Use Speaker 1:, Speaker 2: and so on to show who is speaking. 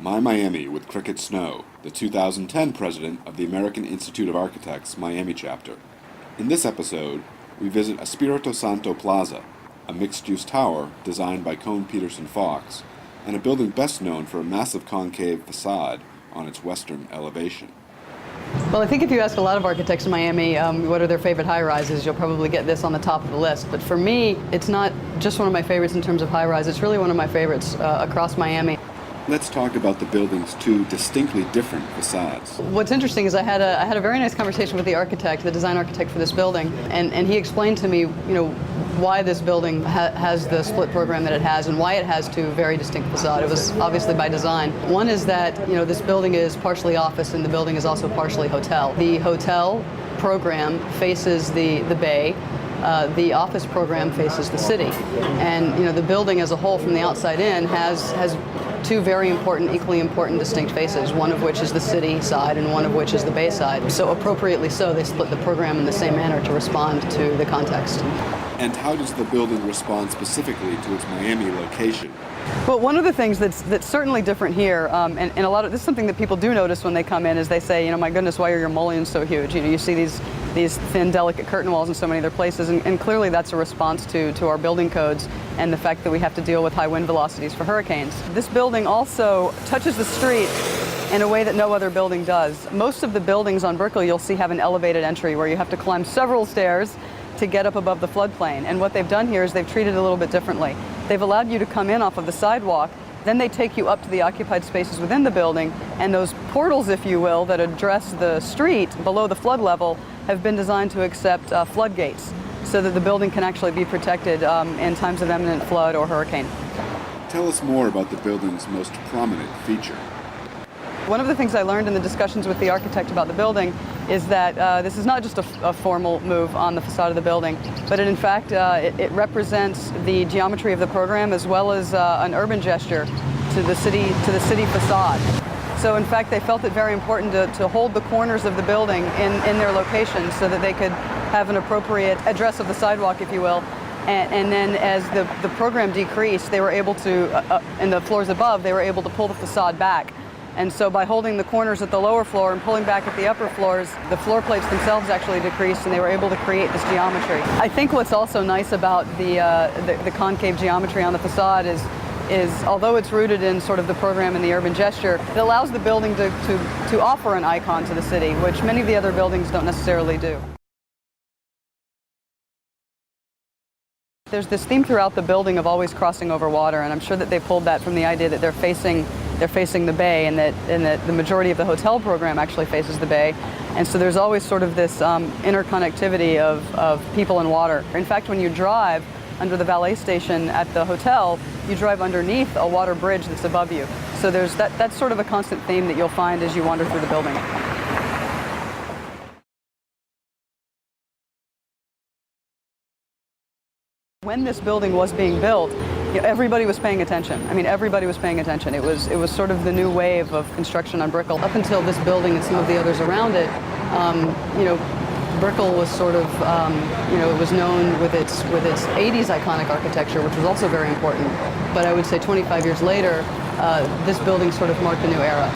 Speaker 1: My Miami with Kricket Snow, the 2010 president of the American Institute of Architects Miami chapter. In this episode, we visit Espirito-Santo-Plaza, a mixed-use tower designed by Cone Peterson Fox, and a building best known for a massive concave facade on its western elevation.
Speaker 2: Well, I think if you ask a lot of architects in Miami what are their favorite high-rises, you'll probably get this on the top of the list. But for me, it's not just one of my favorites in terms of high-rise, it's really one of my favorites across Miami.
Speaker 1: Let's talk about the building's two distinctly different facades.
Speaker 2: What's interesting is I had a very nice conversation with the architect, the design architect for this building, and he explained to me, why this building has the split program that it has and why it has two very distinct facades. It was obviously by design. One is that, this building is partially office and the building is also partially hotel. The hotel program faces the bay. The office program faces the city, and the building as a whole from the outside in has two very important, equally important distinct faces, one of which is the city side and one of which is the bay side. So appropriately so, they split the program in the same manner to respond to the context.
Speaker 1: And how does the building respond specifically to its Miami location?
Speaker 2: Well, one of the things that's certainly different here, and a lot of this is something that people do notice when they come in, is they say, my goodness, why are your mullions so huge? You see these thin, delicate curtain walls in so many other places, and clearly that's a response to our building codes and the fact that we have to deal with high wind velocities for hurricanes. This building also touches the street in a way that no other building does. Most of the buildings on Brickell you'll see have an elevated entry where you have to climb several stairs to get up above the floodplain. And what they've done here is they've treated it a little bit differently. They've allowed you to come in off of the sidewalk, then they take you up to the occupied spaces within the building, and those portals, if you will, that address the street below the flood level have been designed to accept floodgates so that the building can actually be protected in times of imminent flood or hurricane.
Speaker 1: Tell us more about the building's most prominent feature.
Speaker 2: One of the things I learned in the discussions with the architect about the building is that this is not just a formal move on the facade of the building, but in fact it represents the geometry of the program as well as an urban gesture to the city facade. So in fact they felt it very important to hold the corners of the building in their location so that they could have an appropriate address of the sidewalk, if you will. And then as the program decreased, they were able to, in the floors above, they were able to pull the facade back. And so by holding the corners at the lower floor and pulling back at the upper floors, the floor plates themselves actually decreased and they were able to create this geometry. I think what's also nice about the concave geometry on the facade is although it's rooted in sort of the program and the urban gesture, it allows the building to offer an icon to the city, which many of the other buildings don't necessarily do. There's this theme throughout the building of always crossing over water, and I'm sure that they pulled that from the idea that they're facing the bay, and that the majority of the hotel program actually faces the bay. And so there's always sort of this interconnectivity of people and water. In fact, when you drive under the valet station at the hotel, you drive underneath a water bridge that's above you. So that's sort of a constant theme that you'll find as you wander through the building. When this building was being built, everybody was paying attention. I mean, everybody was paying attention. It was sort of the new wave of construction on Brickell. Up until this building and some of the others around it, Brickell was sort of, it was known with its 80s iconic architecture, which was also very important. But I would say 25 years later, this building sort of marked a new era.